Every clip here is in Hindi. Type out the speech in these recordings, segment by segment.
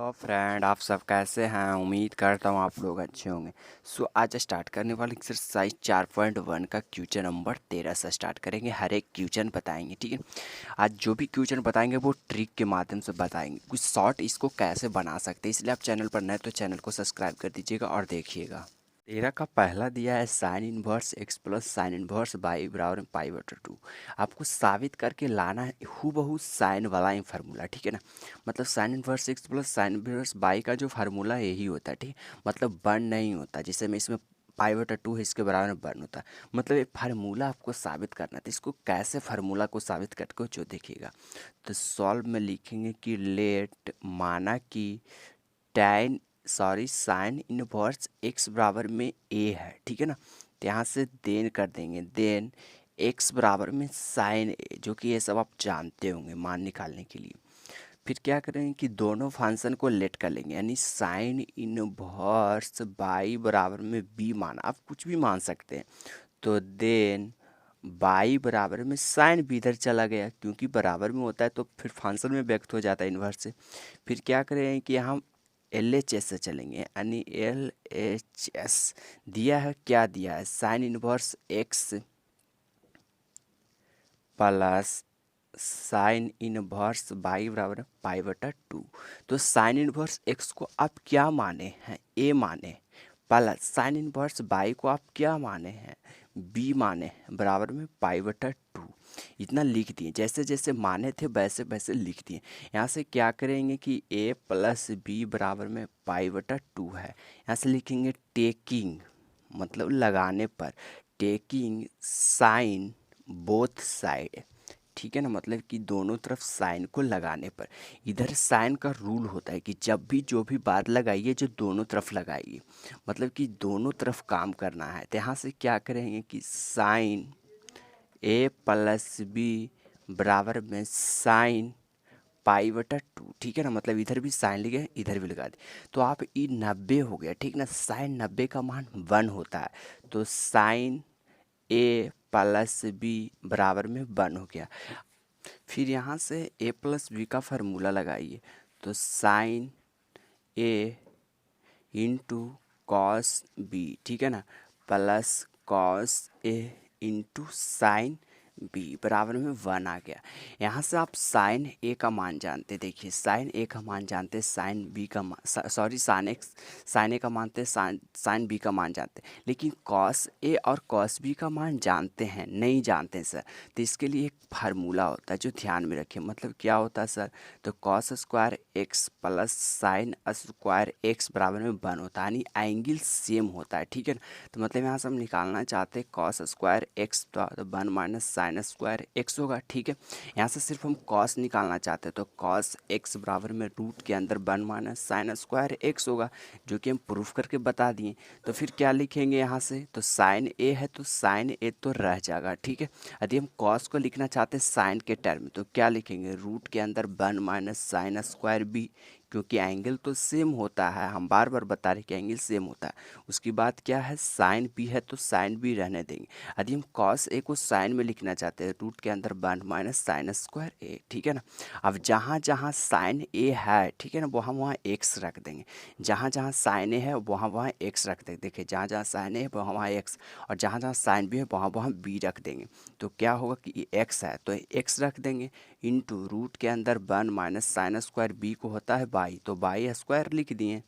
हेलो फ्रेंड, आप सब कैसे हैं? उम्मीद करता हूँ आप लोग अच्छे होंगे। आज स्टार्ट करने वाले एक्सरसाइज 4.1 का क्वेश्चन नंबर 13 से स्टार्ट करेंगे। हर एक क्वेश्चन बताएंगे, ठीक है। आज जो भी क्वेश्चन बताएंगे वो ट्रिक के माध्यम से बताएंगे, कुछ शॉर्ट इसको कैसे बना सकते हैं। इसलिए आप चैनल पर नए तो चैनल को सब्सक्राइब कर दीजिएगा और देखिएगा। 13 का पहला दिया है sign inverse x plus sine inverse by बराबर पाई बटा 2। आपको साबित करके लाना है हूबहू साइन वाला ही फार्मूला, ठीक है ना। मतलब sign inverse x plus sine inverse by का जो फार्मूला यही होता है, ठीक। मतलब वन नहीं होता, जैसे मैं इसमें पाई बटा 2 है, इसके बराबर में वन होता है। मतलब ये फार्मूला आपको साबित करना था। इसको कैसे फार्मूला को साबित करके जो देखिएगा। तो सॉल्व में लिखेंगे कि लेट माना कि टैन साइन इनवर्स एक्स बराबर में ए है, ठीक है ना। तो यहाँ से देन कर देंगे, देन एक्स बराबर में साइन ए, जो कि ये सब आप जानते होंगे मान निकालने के लिए। फिर क्या करेंगे कि दोनों फंक्शन को लेट कर लेंगे, यानी साइन इनवर्स बाई बराबर में बी माना, आप कुछ भी मान सकते हैं। तो देन बाई बराबर में साइन भी इधर चला गया, क्योंकि बराबर में होता है तो फिर फंक्शन में व्यक्त हो जाता है इन्वर्स से। फिर क्या करेंगे कि हम एल एच एस से चलेंगे, यानी एल एच एस दिया है, क्या दिया है, sign inverse x plus sine inverse by बराबर पाई बटा 2। तो साइन इनवर्स एक्स को आप क्या माने हैं, ए माने, प्लस साइन इनवर्स बाई को आप क्या माने हैं, बी माने, बराबर में पाई बटा 2। इतना लिख दिए, जैसे जैसे माने थे वैसे वैसे लिख दिए। यहाँ से क्या करेंगे कि ए प्लस बी बराबर में पाई बटा 2 है। यहाँ से लिखेंगे टेकिंग, मतलब लगाने पर, टेकिंग साइन बोथ साइड, ठीक है ना। मतलब कि दोनों तरफ साइन को लगाने पर, इधर साइन का रूल होता है कि जब भी जो भी बात लगाइए जो दोनों तरफ लगाइए, मतलब कि दोनों तरफ काम करना है। तो यहाँ से क्या करेंगे कि साइन ए प्लस बी बराबर में साइन पाई बटा 2, ठीक है ना। मतलब इधर भी साइन लिखे, इधर भी लगा दे। तो आप ई 90 हो गया, ठीक ना। साइन 90 का मान 1 होता है, तो साइन ए प्लस बी बराबर में 1 हो गया। फिर यहाँ से ए प्लस बी का फार्मूला लगाइए, तो sign A into cos B, ठीक है ना, plus cos A into sine B बराबर में 1 आ गया। यहाँ से आप साइन ए का मान जानते, देखिए साइन ए का मान जानते, साइन बी का मान, सॉरी साइन ए का मानते, साइन बी का मान जानते, लेकिन कॉस ए और कॉस बी का मान जानते हैं नहीं जानते सर। तो इसके लिए एक फार्मूला होता है जो ध्यान में रखें। मतलब क्या होता है सर, तो cos square x plus sine square x बराबर में 1 होता है, यानी एंगल सेम होता है, ठीक है ना। तो मतलब यहाँ से हम निकालना चाहते हैं कॉस स्क्वायर एक्स, तो 1 माइनस साइन स्क्वायर एक्स होगा, ठीक है। यहाँ से सिर्फ हम कॉस निकालना चाहते हैं, तो कॉस एक्स बराबर में रूट के अंदर 1 माइनस साइन स्क्वायर एक्स होगा, जो कि हम प्रूफ करके बता दिए। तो फिर क्या लिखेंगे यहाँ से, तो साइन ए है तो साइन ए तो रह जाएगा, ठीक है। यदि हम कॉस को लिखना चाहते हैं साइन के टर्म में, तो क्या लिखेंगे, रूट के अंदर 1 माइनस साइन स्क्वायर बी, क्योंकि एंगल तो सेम होता है, हम बार बार बता रहे कि एंगल सेम होता है। उसकी बात क्या है, साइन बी है तो साइन बी रहने देंगे। यदि हम कॉस ए को साइन में लिखना चाहते हैं, रूट के अंदर 1 माइनस साइन स्क्वायर ए, ठीक है ना। अब जहाँ जहाँ साइन ए है, ठीक है ना, वहाँ वहाँ एक्स रख देंगे। जहाँ जहाँ साइन ए है वहाँ वहाँ एक्स रख देंगे। देखिए जहाँ जहाँ साइन ए है वहाँ वहाँ एक्स, और जहाँ जहाँ साइन बी है वहाँ वहाँ बी रख देंगे। तो क्या होगा कि ये एक्स है तो एक्स रख देंगे, इंटू रूट के अंदर 1 माइनस साइन स्क्वायर बी को होता है बाई, तो बाई स्क्वायर लिख दिए।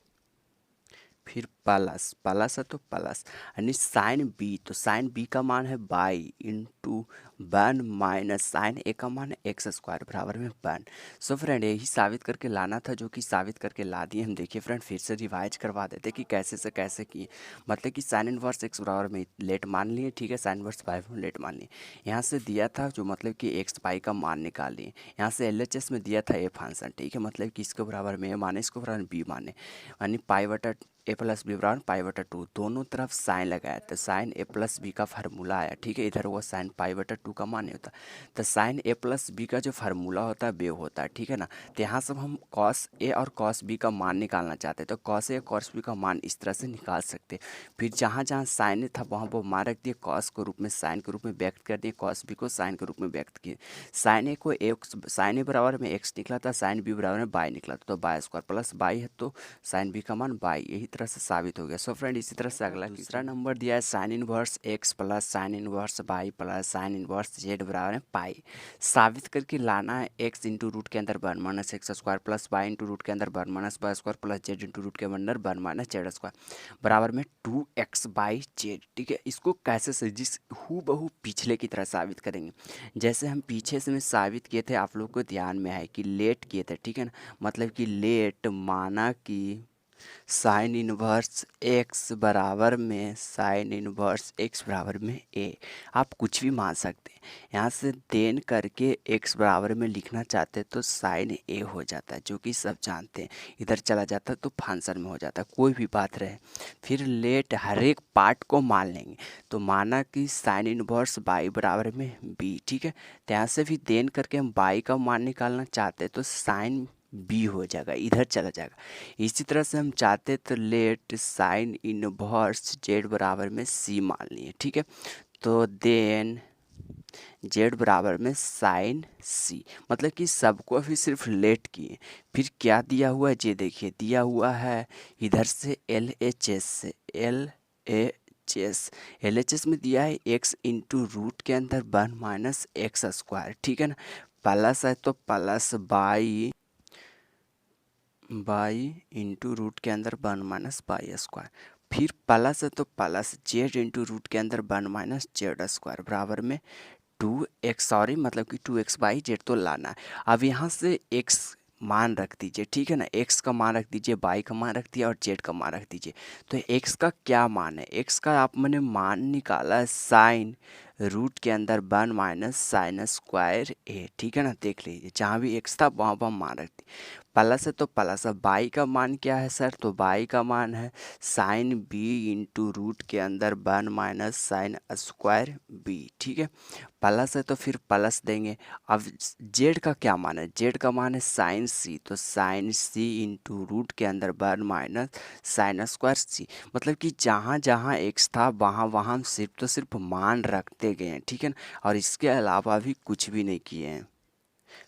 फिर प्लस, प्लस है तो प्लस, यानी साइन बी, तो साइन बी का मान है बाई इंटू 1 माइनस साइन ए का मान है एक्स स्क्वायर बराबर में 1। सो फ्रेंड यही साबित करके लाना था, जो कि साबित करके ला दिए हम। देखिए फ्रेंड फिर से रिवाइज करवा देते कि कैसे से कैसे किए। मतलब कि साइन इनवर्स एक्स बराबर में लेट मान लिए, ठीक है, साइन इनवर्स पाई में लेट मान लिए। यहाँ से दिया था जो मतलब कि एक्स पाई का मान निकाल लिए। यहाँ से एल एच एस में दिया था ए फंक्शन, ठीक है, मतलब कि इसके बराबर में ए माने, इसको बराबर में बी माने, यानी पाई बटा ए प्लस बी बराबर पाई बटा टू, दोनों तरफ साइन लगाया तो साइन ए प्लस बी का फार्मूला आया, ठीक है। इधर वो साइन पाई बटा टू का मान नहीं होता, तो साइन ए प्लस बी का जो फार्मूला होता है वो होता है, ठीक है ना। तो यहाँ से हम कॉस ए और कॉस बी का मान निकालना चाहते हैं, तो कॉस ए और कॉस बी का मान इस तरह से निकाल सकते हैं। फिर जहाँ जहाँ साइन था वहाँ वो मान रख दिए, कॉस के रूप में साइन के रूप में व्यक्त कर दिए, कॉस बी को साइन के रूप में व्यक्त किए। साइन ए को एक्स, साइन ए बराबर में एक्स निकला था, साइन बी बराबर में बाई निकला था, तो बाई स्क्वायर प्लस बाई है तो साइन बी का मान बाई, यही तरह से साबित हो गया। सो फ्रेंड इसी तरह से अगला दूसरा नंबर दिया है sign inverse x plus sine inverse by plus sine inverse Z बराबर है पाई। साबित करके लाना है एक्स इंटू रूट के अंदर one minus x square plus y into root के अंदर one minus y square plus z into root के अंदर वन माइनस जेड स्क्वायर बराबर में 2x बाई जेड, ठीक है। इसको कैसे से जिस हूबहू पिछले की तरह साबित करेंगे, जैसे हम पीछे से में साबित किए थे, आप लोग को ध्यान में है कि लेट किए थे, ठीक है ना। मतलब कि लेट माना कि साइन इनवर्स एक्स बराबर में साइन इनवर्स एक्स बराबर में ए, आप कुछ भी मान सकते हैं। यहाँ से देन करके एक्स बराबर में लिखना चाहते हैं तो साइन ए हो जाता है, जो कि सब जानते हैं। इधर चला जाता है तो फंक्शन में हो जाता है, कोई भी बात रहे। फिर लेट हर एक पार्ट को मान लेंगे, तो माना कि साइन इनवर्स बाई बराबर में बी, ठीक है। तो यहाँ से भी देन करके हम बाई का मान निकालना चाहते हैं तो साइन बी हो जाएगा, इधर चला जाएगा। इसी तरह से हम चाहते तो लेट साइन इनवर्स जेड बराबर में सी मान लिए, ठीक है। तो देन जेड बराबर में साइन सी, मतलब कि सबको अभी सिर्फ लेट किए। फिर क्या दिया हुआ है ये देखिए, दिया हुआ है इधर से एल एच एस से एल एच एस में दिया है एक्स इंटू रूट के अंदर वन माइनस एक्स स्क्वायर, ठीक है ना। प्लस है तो प्लस बाई इंटू रूट के अंदर वन माइनस बाई स्क्वायर, फिर प्लस है तो प्लस जेड इंटू रूट के अंदर वन माइनस जेड स्क्वायर बराबर में 2x, सॉरी मतलब कि 2x बाई जेड तो लाना है। अब यहाँ से x मान रख दीजिए, ठीक है ना। x का मान रख दीजिए, बाई का मान रख दिया और जेड का मान रख दीजिए। तो x का क्या मान है, x का आप मैंने मान निकाला है साइन रूट के अंदर वन माइनस साइन स्क्वायर ए, ठीक है ना। देख लीजिए जहाँ भी x था वहाँ वहाँ मान रख दी। प्लस है तो प्लस है, बाई का मान क्या है सर, तो बाई का मान है साइन बी इंटू रूट के अंदर one minus sine square b, ठीक है। प्लस है तो फिर प्लस देंगे। अब जेड का क्या मान है, जेड का मान है साइन सी, तो साइन सी इंटू रूट के अंदर वन माइनस साइन स्क्वायर सी, मतलब कि जहाँ जहाँ एक्स था वहाँ वहाँ हम सिर्फ तो सिर्फ मान रखते गए हैं, ठीक है ना। और इसके अलावा भी कुछ भी नहीं किए हैं।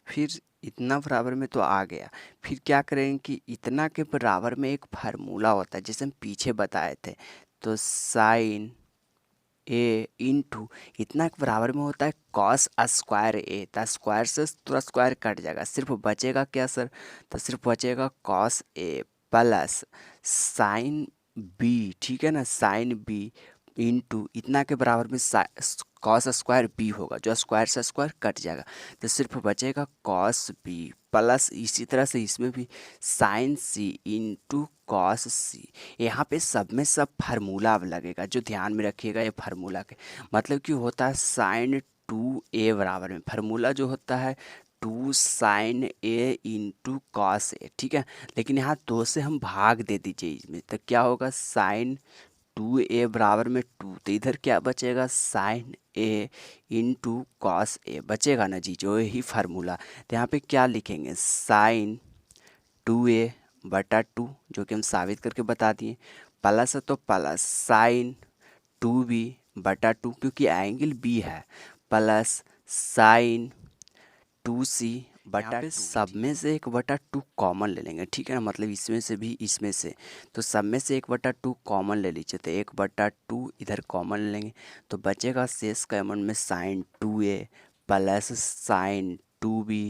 फिर इतना बराबर में तो आ गया, फिर क्या करेंगे कि इतना के बराबर में एक फार्मूला होता है जैसे हम पीछे बताए थे, तो साइन ए इंटू इतना के बराबर में होता है कॉस स्क्वायर ए, तो स्क्वायर से पूरा स्क्वायर कट जाएगा, सिर्फ बचेगा क्या सर, तो सिर्फ बचेगा cos A plus sine B, ठीक है ना। साइन बी इंटू इतना के बराबर में कॉस स्क्वायर बी होगा, जो स्क्वायर से स्क्वायर कट जाएगा, तो सिर्फ बचेगा कॉस बी प्लस इसी तरह से इसमें भी साइन सी इंटू कॉस सी। यहाँ पे सब में सब फार्मूला अब लगेगा, जो ध्यान में रखिएगा ये फार्मूला के मतलब कि होता है साइन 2a बराबर में, फार्मूला जो होता है 2 sine A into cos A, ठीक है। लेकिन यहाँ 2 से हम भाग दे दीजिए इसमें, तो क्या होगा साइन 2a बराबर में 2, तो इधर क्या बचेगा sign A into cos A बचेगा ना जी, जो यही फार्मूला। तो यहाँ पे क्या लिखेंगे साइन 2a बटा 2, जो कि हम साबित करके बता दिए। प्लस है तो प्लस साइन 2b बटा 2, क्योंकि एंगल b है, प्लस साइन 2c बटा 2। सब में से 1/2 कॉमन ले लेंगे, ठीक है ना। मतलब इसमें से भी इसमें से, तो सब में से 1/2 कॉमन ले लीजिए, तो 1/2 इधर कॉमन ले लेंगे, तो बचेगा शेष कॉमन में sine 2a plus sine 2b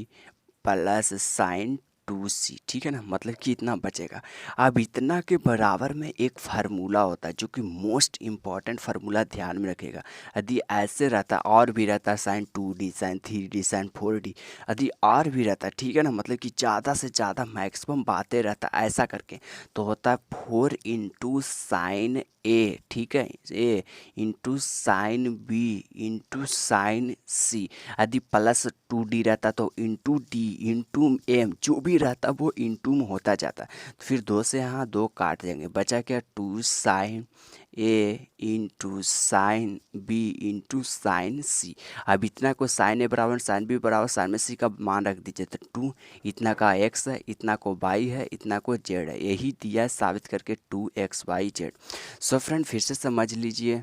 plus sine 2c, ठीक है ना। मतलब कि इतना बचेगा। अब इतना के बराबर में एक फार्मूला होता है जो कि मोस्ट इम्पॉर्टेंट फार्मूला, ध्यान में रखिएगा। यदि ऐसे रहता और भी रहता sign 2d sign 3d sign 4d, यदि और भी रहता, ठीक है ना, मतलब कि ज़्यादा से ज़्यादा मैक्सिमम बातें रहता ऐसा करके, तो होता है 4 इंटू साइन ए, ठीक है, A into sine B into sine C. यदि प्लस 2d रहता तो इंटू डी इंटू एम, जो भी रहता वो इंटू में होता जाता। तो फिर 2 से यहाँ 2 काट देंगे, बचा क्या 2 sine A into sine B into sine C. अब इतना को साइन ए बराबर साइन बी बराबर साइन में सी का मान रख दीजिए, तो 2 इतना का एक्स है, इतना को वाई है, इतना को जेड है, यही दिया है साबित करके 2xy z। सो फ्रेंड फिर से समझ लीजिए,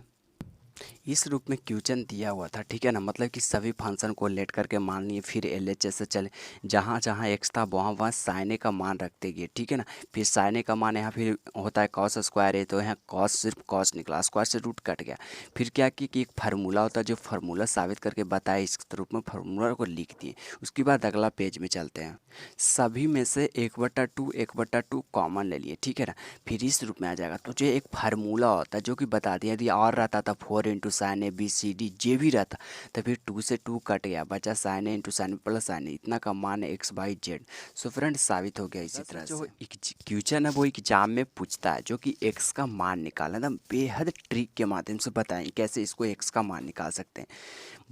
इस रूप में क्वेश्चन दिया हुआ था, ठीक है ना, मतलब कि सभी फंक्शन को लेट करके मान लिए, फिर LHS से चले, जहाँ जहाँ एक्स था वहाँ वहाँ साइन ए का मान रखते गए, ठीक है ना। फिर साइन ए का मान यहाँ फिर होता है कॉस स्क्वायर ए, तो यहाँ कॉस सिर्फ कॉस निकला, स्क्वायर से रूट कट गया। फिर क्या कि एक फार्मूला होता है, जो फार्मूला साबित करके बताए, इस रूप में फार्मूला को लिख दिए। उसके बाद अगला पेज में चलते हैं। सभी में से 1/2 कॉमन ले लिए, ठीक है ना। फिर इस रूप में आ जाएगा, तो जो एक फार्मूला होता है जो कि बता दिया, यदि और रहता था 4 into sine a b c d j भी रहता, तो फिर 2 से 2 कट गया, बचा sign A into sign plus sign ए, इतना का मान है XYZ। सो फ्रेंड साबित हो गया। इसी तरह जो क्वेश्चन है वो एग्जाम में पूछता है, जो कि एक्स का मान निकालना था, बेहद ट्रिक के माध्यम से बताएं कैसे इसको एक्स का मान निकाल सकते हैं।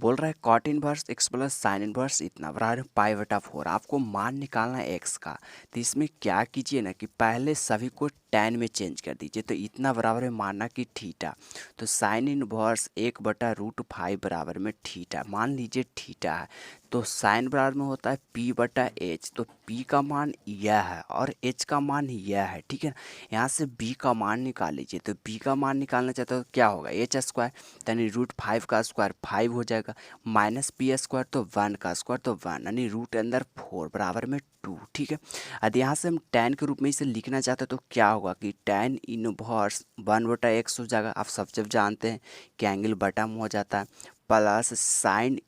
बोल रहा है cot inverse x plus sine inverse इतना बराबर π/4, आपको मान निकालना है एक्स का। तो इसमें क्या कीजिए ना कि पहले सभी को tan में चेंज कर दीजिए, तो इतना बराबर है मानना कि थीटा, तो साइन इनवर्स 1/√5 बराबर में थीटा, मान लीजिए थीटा है, तो साइन बराबर में होता है p/h, तो p का मान यह है और h का मान यह है, ठीक है ना। यहाँ से b का मान निकाल लीजिए, तो b का मान निकालना चाहते हो तो क्या होगा h² यानी √5 का स्क्वायर 5 हो जाएगा, माइनस p² तो 1 का स्क्वायर तो 1, यानी रूट अंदर 4 बराबर में 2, ठीक है। यदि यहाँ से हम tan के रूप में इसे लिखना चाहते हैं तो क्या होगा कि tan इनवर्स 1/x हो जाएगा। आप सब जब जानते हैं कि एंगल बटा में हो जाता है, प्लस साइन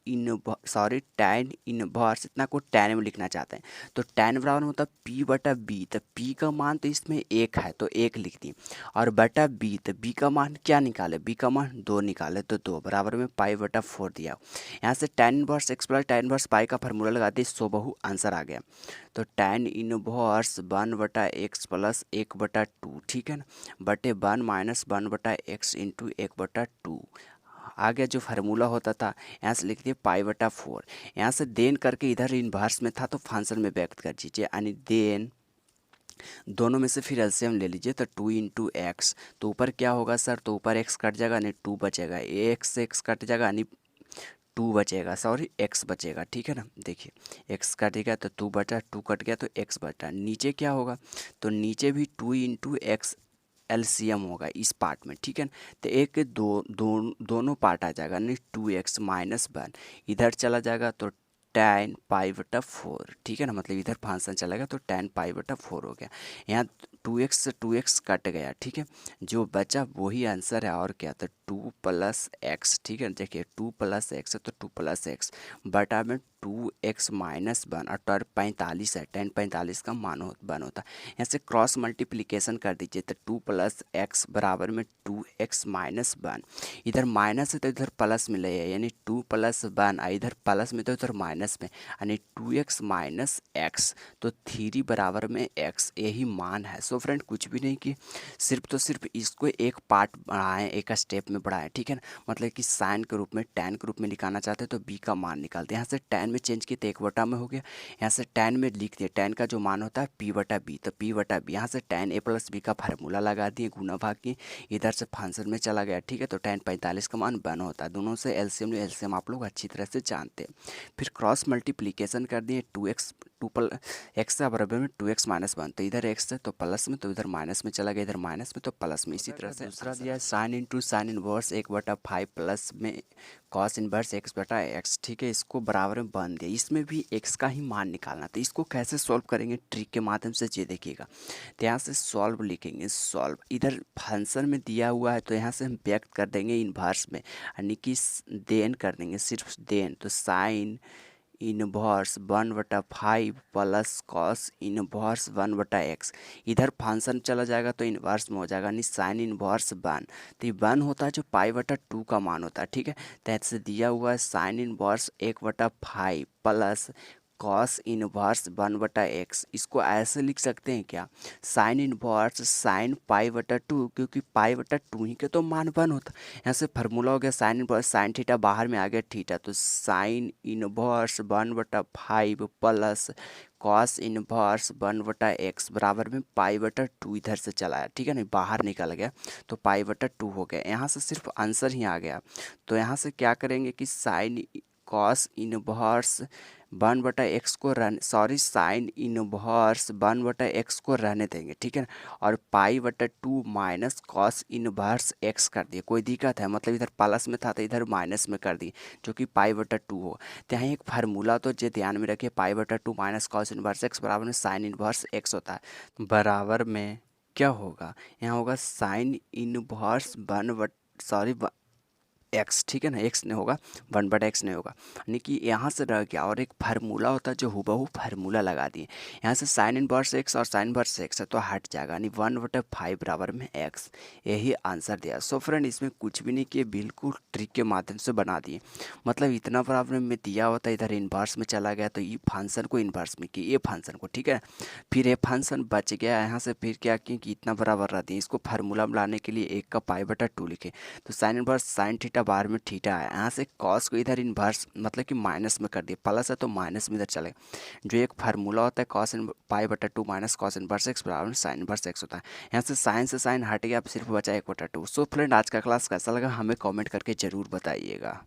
tan इनवर्स, इतना को tan में लिखना चाहते हैं, तो tan बराबर होता है p/b, तो p का मान तो इसमें 1 है तो 1 लिख दिए, और बटा b, तो b का मान क्या निकाले, b का मान 2 निकाले, तो 2 बराबर में π/4 दिया। यहाँ से tan inverse x plus tan inverse पाई का फार्मूला लगा दिए, सो बहु आंसर आ गया। तो tan इनवर्स 1/x प्लस 1/2, ठीक है ना, बटे 1 माइनस 1/x इंटू 1/2 आ गया। जो फार्मूला होता था यहाँ से लिख दिए π/4, यहाँ से देन करके इधर इन्वर्स में था तो फंक्शन में व्यक्त कर दीजिए, यानी देन दोनों में से फिर एलसीएम ले लीजिए, तो 2 इंटू एक्स, तो ऊपर क्या होगा सर, तो ऊपर एक्स कट जाएगा यानी 2 बचेगा, एक्स से एक्स कट जाएगा यानी 2 बचेगा, सॉरी एक्स बचेगा, ठीक है ना। देखिए एक्स कटेगा तो 2 बचा, 2 कट गया तो एक्स बचा, नीचे क्या होगा, तो नीचे भी 2 इंटू एक्स एलसीएम होगा इस पार्ट में, ठीक है ना। तो एक दोनों पार्ट आ जाएगा, यानी 2x माइनस 1 इधर चला जाएगा तो tan π/4, ठीक है ना, मतलब इधर फंक्शन चलेगा तो tan π/4 हो गया। यहाँ 2x से 2x कट गया, ठीक है, जो बचा वही आंसर है, और क्या, तो 2 + x, ठीक है। देखिए 2 + x है तो 2 + x बटा में 2x माइनस 1, और 45 है, tan 45 का मान 1 होता है। यहाँ से क्रॉस मल्टीप्लिकेशन कर दीजिए, तो 2 + x बराबर में 2x माइनस 1, इधर माइनस है तो इधर प्लस में ले, यानी 2 + 1, इधर प्लस में तो इधर माइनस में, यानी 2x माइनस x, तो 3 बराबर में x, यही मान है। सो फ्रेंड कुछ भी नहीं कि सिर्फ तो सिर्फ इसको एक पार्ट बढ़ाएं, एक स्टेप में बढ़ाएं, ठीक है ना, मतलब कि साइन के रूप में tan के रूप में निकालना चाहते हैं तो b का मान निकालते हैं। यहाँ से tan में चेंज किए तो 1 में हो गया, यहाँ से tan में लिख दिया, tan का जो मान होता है p/b, तो p/b, यहाँ से tan a + b का फार्मूला लगा दिए, गुना भाग की, इधर से फंक्शन में चला गया, ठीक है। तो tan 45 का मान 1 होता है, दोनों से एलसीएम आप लोग अच्छी तरह से जानते हैं। फिर क्रॉस मल्टीप्लिकेशन कर दिए, 2x एक्स का बराबर में 2x माइनस 1, तो इधर x है तो प्लस में, तो इधर माइनस में चला गया, इधर माइनस में तो प्लस में। इसी तरह से दूसरा दिया है sine into sine inverse 1/5 plus में कॉस इनवर्स x/x, ठीक है, इसको बराबर में बन दिया। इसमें भी x का ही मान निकालना, तो इसको कैसे सॉल्व करेंगे ट्रिक के माध्यम से, ये देखिएगा। तो यहाँ से सॉल्व लिखेंगे, सॉल्व इधर फंक्शन में दिया हुआ है तो यहाँ से हम व्यक्त कर देंगे इन्वर्स में, यानी कि देन कर देंगे, सिर्फ देन, तो sine inverse 1/5 plus cos inverse 1/x, इधर फंक्शन चला जाएगा तो इनवर्स में हो जाएगा, यानी साइन इनवर्स 1, तो ये 1 होता है जो π/2 का मान होता है, ठीक है। तो ऐसे दिया हुआ है sine inverse 1/5 plus cos inverse 1/x। इसको ऐसे लिख सकते हैं क्या, साइन इनवर्स साइन π/2, क्योंकि π/2 ही के तो मान 1 होता। यहाँ से फार्मूला हो गया साइन इनवर्स साइन थीटा, बाहर में आ गया थीटा, तो sine inverse 1/5 plus cos inverse 1/x बराबर में π/2 इधर से चला है, ठीक है ना, बाहर निकल गया तो π/2 हो गया। यहाँ से सिर्फ आंसर ही आ गया। तो यहाँ से क्या करेंगे कि साइन कॉस इनवर्स 1/x को साइन इनवर्स 1/x को रहने देंगे, ठीक है ना, और π/2 माइनस कॉस इनवर्स x कर दिए। कोई दिक्कत है, मतलब इधर प्लस में था तो इधर माइनस में कर दिए, जो कि π/2 हो। तो यहाँ एक फार्मूला तो जो ध्यान में रखिए, π/2 माइनस कॉस इनवर्स x बराबर में साइन इनवर्स x होता है। बराबर में क्या होगा, यहाँ होगा साइन इनवर्स एक्स, ठीक है ना, एक्स नहीं होगा, 1/x नहीं होगा, यानी कि यहाँ से रह गया। और एक फार्मूला होता है जो हुबहू फार्मूला लगा दिए। यहाँ से साइन इनवर्स एक्स और साइन इनवर्स एक्स है तो हट जाएगा, यानी 1/5 बराबर में एक्स, यही आंसर दिया। सो फ्रेंड, इसमें कुछ भी नहीं किए, बिल्कुल ट्रिक के माध्यम से बना दिए। मतलब इतना प्रॉब्लम में दिया होता है, इधर इन्वर्स में चला गया तो ये फंक्शन को इन्वर्स में किया, ये फंक्शन को, ठीक है। फिर ये फंक्शन बच गया यहाँ से, फिर क्या किए कि इतना बराबर रहती है, इसको फार्मूला में लाने के लिए 1 का π/2 लिखे, तो साइन इनवर्स साइन थीटा बाहर में थीटा है। यहाँ से कॉस को इधर इन्वर्स मतलब कि माइनस में कर दिया, प्लस है तो माइनस में इधर चले। जो एक फार्मूला होता है cos π/2 minus cos inverse x बराबर साइन इनवर्स एक्स होता है। यहाँ से साइन हट गया, अब सिर्फ बचा 1/2। सो फ्रेंड, आज का क्लास कैसा लगा हमें कमेंट करके ज़रूर बताइएगा।